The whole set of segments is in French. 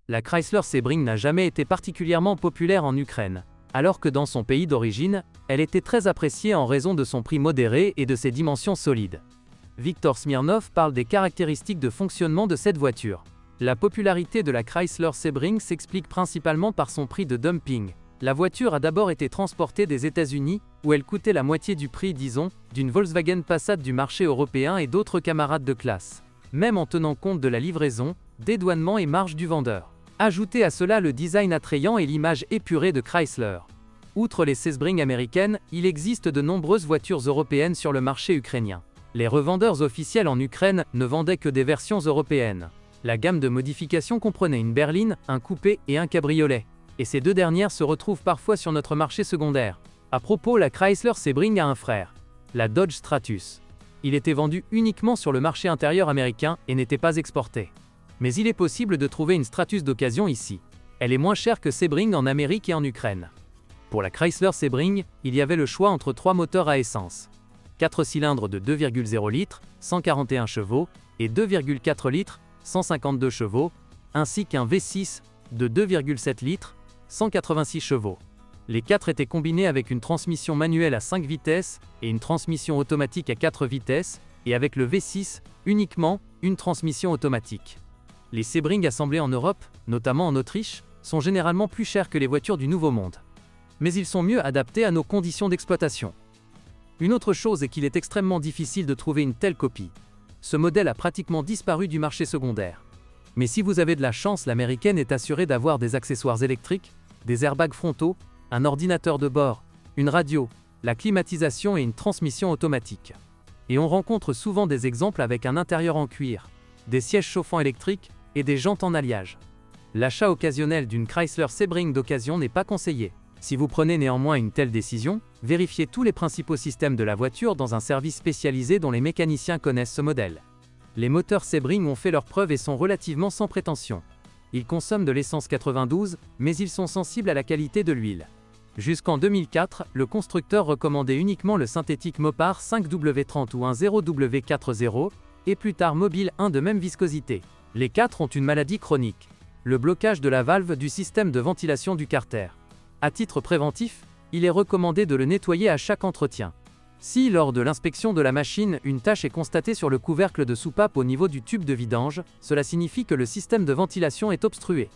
La Chrysler Sebring n'a jamais été particulièrement populaire en Ukraine, alors que dans son pays d'origine, elle était très appréciée en raison de son prix modéré et de ses dimensions solides. Viktor Smirnov parle des caractéristiques de fonctionnement de cette voiture. La popularité de la Chrysler Sebring s'explique principalement par son prix de dumping. La voiture a d'abord été transportée des États-Unis, où elle coûtait la moitié du prix, disons, d'une Volkswagen Passat du marché européen et d'autres camarades de classe, même en tenant compte de la livraison, dédouanement et marge du vendeur. Ajoutez à cela le design attrayant et l'image épurée de Chrysler. Outre les Sebring américaines, il existe de nombreuses voitures européennes sur le marché ukrainien. Les revendeurs officiels en Ukraine ne vendaient que des versions européennes. La gamme de modifications comprenait une berline, un coupé et un cabriolet. Et ces deux dernières se retrouvent parfois sur notre marché secondaire. À propos, la Chrysler Sebring a un frère, la Dodge Stratus. Il était vendu uniquement sur le marché intérieur américain et n'était pas exporté. Mais il est possible de trouver une Stratus d'occasion ici. Elle est moins chère que Sebring en Amérique et en Ukraine. Pour la Chrysler Sebring, il y avait le choix entre 3 moteurs à essence. 4 cylindres de 2,0 litres, 141 chevaux, et 2,4 litres, 152 chevaux, ainsi qu'un V6 de 2,7 litres, 186 chevaux. Les 4 étaient combinés avec une transmission manuelle à 5 vitesses et une transmission automatique à 4 vitesses, et avec le V6, uniquement, une transmission automatique. Les Sebring assemblés en Europe, notamment en Autriche, sont généralement plus chers que les voitures du Nouveau Monde. Mais ils sont mieux adaptés à nos conditions d'exploitation. Une autre chose est qu'il est extrêmement difficile de trouver une telle copie. Ce modèle a pratiquement disparu du marché secondaire. Mais si vous avez de la chance, l'américaine est assurée d'avoir des accessoires électriques, des airbags frontaux, un ordinateur de bord, une radio, la climatisation et une transmission automatique. Et on rencontre souvent des exemples avec un intérieur en cuir, des sièges chauffants électriques et des jantes en alliage. L'achat occasionnel d'une Chrysler Sebring d'occasion n'est pas conseillé. Si vous prenez néanmoins une telle décision, vérifiez tous les principaux systèmes de la voiture dans un service spécialisé dont les mécaniciens connaissent ce modèle. Les moteurs Sebring ont fait leurs preuves et sont relativement sans prétention. Ils consomment de l'essence 92, mais ils sont sensibles à la qualité de l'huile. Jusqu'en 2004, le constructeur recommandait uniquement le synthétique Mopar 5W30 ou un 0W40, et plus tard Mobile 1 de même viscosité. Les 4 ont une maladie chronique, le blocage de la valve du système de ventilation du carter. À titre préventif, il est recommandé de le nettoyer à chaque entretien. Si, lors de l'inspection de la machine, une tache est constatée sur le couvercle de soupape au niveau du tube de vidange, cela signifie que le système de ventilation est obstrué.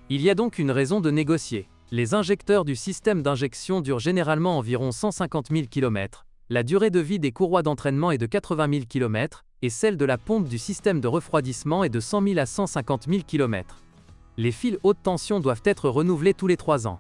Il y a donc une raison de négocier. Les injecteurs du système d'injection durent généralement environ 150 000 km, la durée de vie des courroies d'entraînement est de 80 000 km, et celle de la pompe du système de refroidissement est de 100 000 à 150 000 km. Les fils haute tension doivent être renouvelés tous les 3 ans.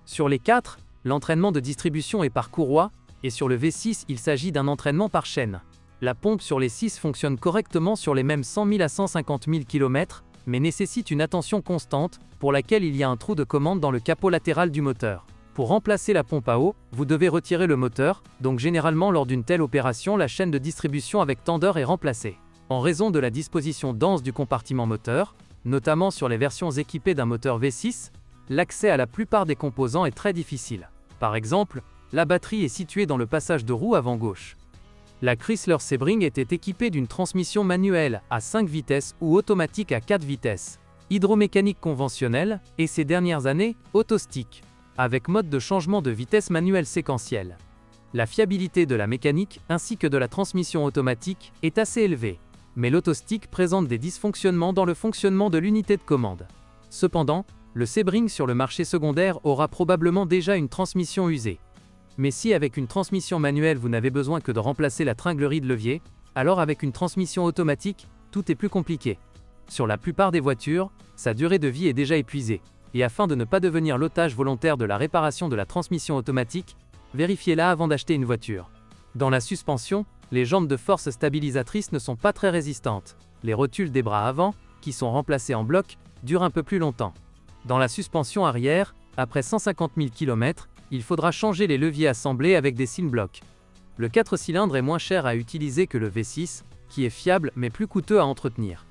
Sur les 4, l'entraînement de distribution est par courroie, et sur le V6, il s'agit d'un entraînement par chaîne. La pompe sur les 6 fonctionne correctement sur les mêmes 100 000 à 150 000 km, mais nécessite une attention constante, pour laquelle il y a un trou de commande dans le capot latéral du moteur. Pour remplacer la pompe à eau, vous devez retirer le moteur, donc généralement lors d'une telle opération, la chaîne de distribution avec tendeur est remplacée. En raison de la disposition dense du compartiment moteur, notamment sur les versions équipées d'un moteur V6, l'accès à la plupart des composants est très difficile. Par exemple, la batterie est située dans le passage de roue avant gauche. La Chrysler Sebring était équipée d'une transmission manuelle à 5 vitesses ou automatique à 4 vitesses, hydromécanique conventionnelle et ces dernières années, autostick, avec mode de changement de vitesse manuel séquentiel. La fiabilité de la mécanique ainsi que de la transmission automatique est assez élevée, mais l'autostick présente des dysfonctionnements dans le fonctionnement de l'unité de commande. Cependant, le Sebring sur le marché secondaire aura probablement déjà une transmission usée. Mais si avec une transmission manuelle vous n'avez besoin que de remplacer la tringlerie de levier, alors avec une transmission automatique, tout est plus compliqué. Sur la plupart des voitures, sa durée de vie est déjà épuisée, et afin de ne pas devenir l'otage volontaire de la réparation de la transmission automatique, vérifiez-la avant d'acheter une voiture. Dans la suspension, les jambes de force stabilisatrices ne sont pas très résistantes. Les rotules des bras avant, qui sont remplacés en bloc, durent un peu plus longtemps. Dans la suspension arrière, après 150 000 km, il faudra changer les leviers assemblés avec des Synblock. Le 4 cylindres est moins cher à utiliser que le V6, qui est fiable mais plus coûteux à entretenir.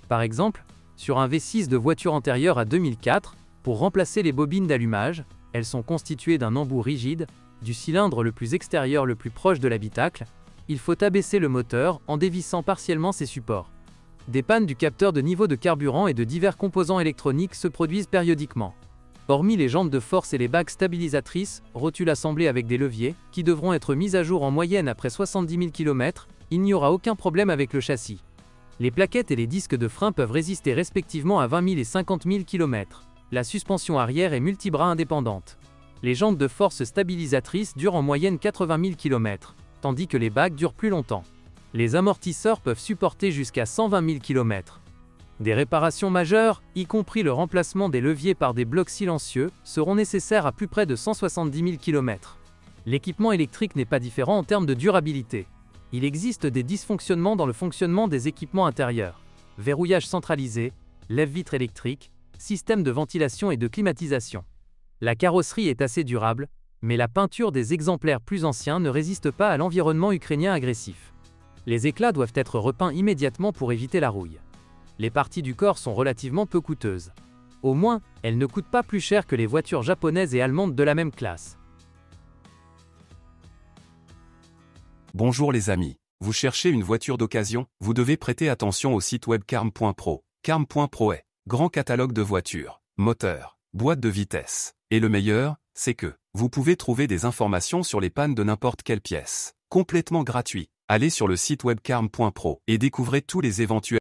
Par exemple, sur un V6 de voiture antérieure à 2004, pour remplacer les bobines d'allumage, elles sont constituées d'un embout rigide, du cylindre le plus extérieur le plus proche de l'habitacle, il faut abaisser le moteur en dévissant partiellement ses supports. Des pannes du capteur de niveau de carburant et de divers composants électroniques se produisent périodiquement. Hormis les jantes de force et les bagues stabilisatrices, rotules assemblées avec des leviers, qui devront être mises à jour en moyenne après 70 000 km, il n'y aura aucun problème avec le châssis. Les plaquettes et les disques de frein peuvent résister respectivement à 20 000 et 50 000 km. La suspension arrière est multibras indépendante. Les jantes de force stabilisatrices durent en moyenne 80 000 km, tandis que les bagues durent plus longtemps. Les amortisseurs peuvent supporter jusqu'à 120 000 km. Des réparations majeures, y compris le remplacement des leviers par des blocs silencieux, seront nécessaires à plus près de 170 000 km. L'équipement électrique n'est pas différent en termes de durabilité. Il existe des dysfonctionnements dans le fonctionnement des équipements intérieurs. Verrouillage centralisé, lève-vitres électriques, système de ventilation et de climatisation. La carrosserie est assez durable, mais la peinture des exemplaires plus anciens ne résiste pas à l'environnement ukrainien agressif. Les éclats doivent être repeints immédiatement pour éviter la rouille. Les parties du corps sont relativement peu coûteuses. Au moins, elles ne coûtent pas plus cher que les voitures japonaises et allemandes de la même classe. Bonjour les amis. Vous cherchez une voiture d'occasion? Vous devez prêter attention au site web carm.pro. Carm.pro est grand catalogue de voitures, moteurs, boîtes de vitesse. Et le meilleur, c'est que vous pouvez trouver des informations sur les pannes de n'importe quelle pièce. Complètement gratuit. Allez sur le site web carm.pro et découvrez tous les éventuels